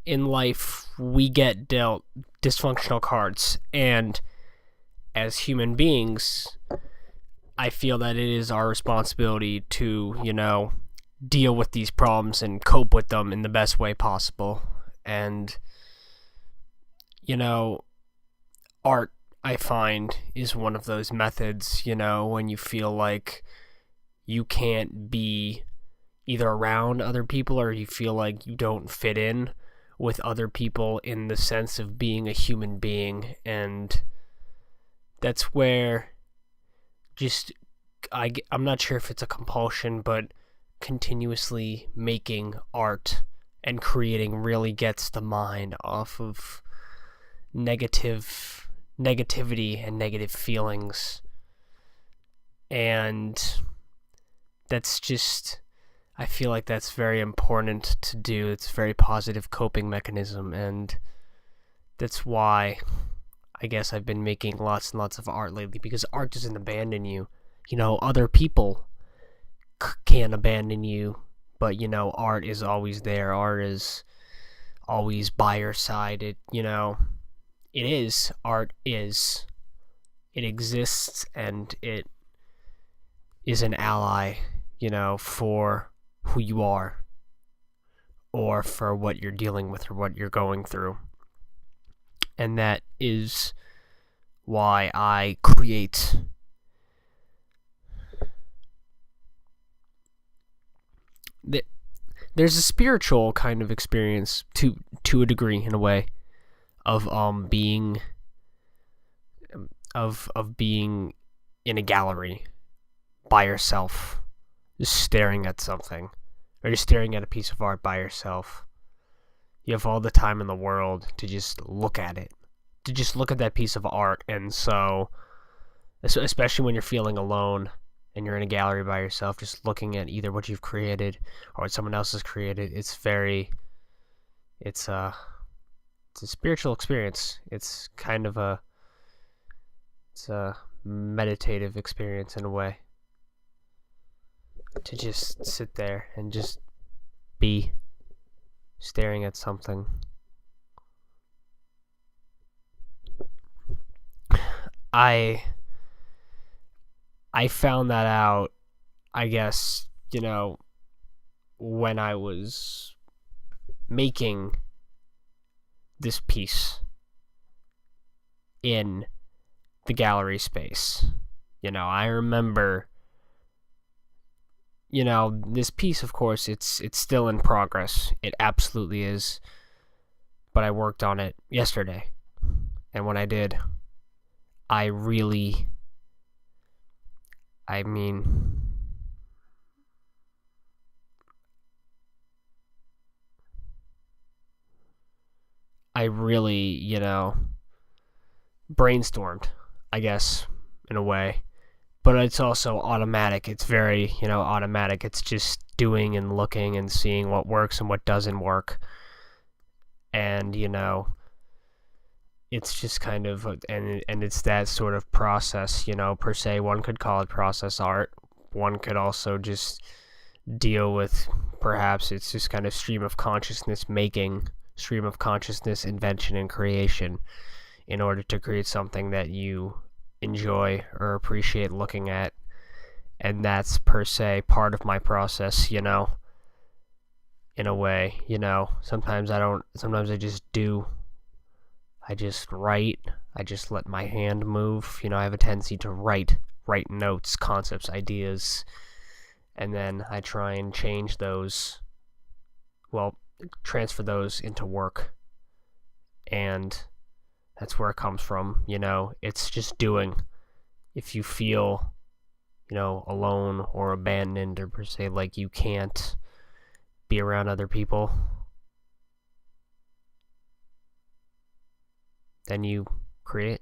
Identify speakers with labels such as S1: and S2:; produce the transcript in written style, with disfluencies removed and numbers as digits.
S1: in life we get dealt dysfunctional cards, and as human beings, I feel that it is our responsibility to, deal with these problems and cope with them in the best way possible. And, you know, art, I find, is one of those methods, when you feel like you can't be either around other people or you feel like you don't fit in with other people in the sense of being a human being. And that's where I'm not sure if it's a compulsion, but continuously making art and creating really gets the mind off of negativity and negative feelings. And that's just, I feel like that's very important to do. It's a very positive coping mechanism, and that's why I guess I've been making lots and lots of art lately, because art doesn't abandon you. Other people can abandon you, but, art is always there. Art is always by your side. Art is. It exists, and it is an ally, for who you are, or for what you're dealing with, or what you're going through. And that is why I create. There's a spiritual kind of experience to a degree, in a way, of being in a gallery by yourself, just staring at something, or just staring at a piece of art by yourself. You have all the time in the world to just look at it, to just look at that piece of art. And so, especially when you're feeling alone and you're in a gallery by yourself, just looking at either what you've created or what someone else has created, it's a spiritual experience. It's kind of a meditative experience, in a way, to just sit there and just be staring at something. I found that out, I guess, when I was making this piece in the gallery space. I remember, this piece, of course, it's still in progress. It absolutely is. But I worked on it yesterday. And when I did, I really brainstormed, I guess, in a way. But it's also automatic. It's very, automatic. It's just doing and looking and seeing what works and what doesn't work. And, it's just kind of, and it's that sort of process, per se. One could call it process art. One could also just deal with, perhaps it's just kind of stream of consciousness invention and creation, in order to create something that you enjoy or appreciate looking at. And that's, per se, part of my process, in a way. Sometimes I just do. I just write. I just let my hand move. I have a tendency to write notes, concepts, ideas, and then I try and change those, transfer those into work. And that's where it comes from. It's just doing. If you feel, alone or abandoned, or per se like you can't be around other people, then you create.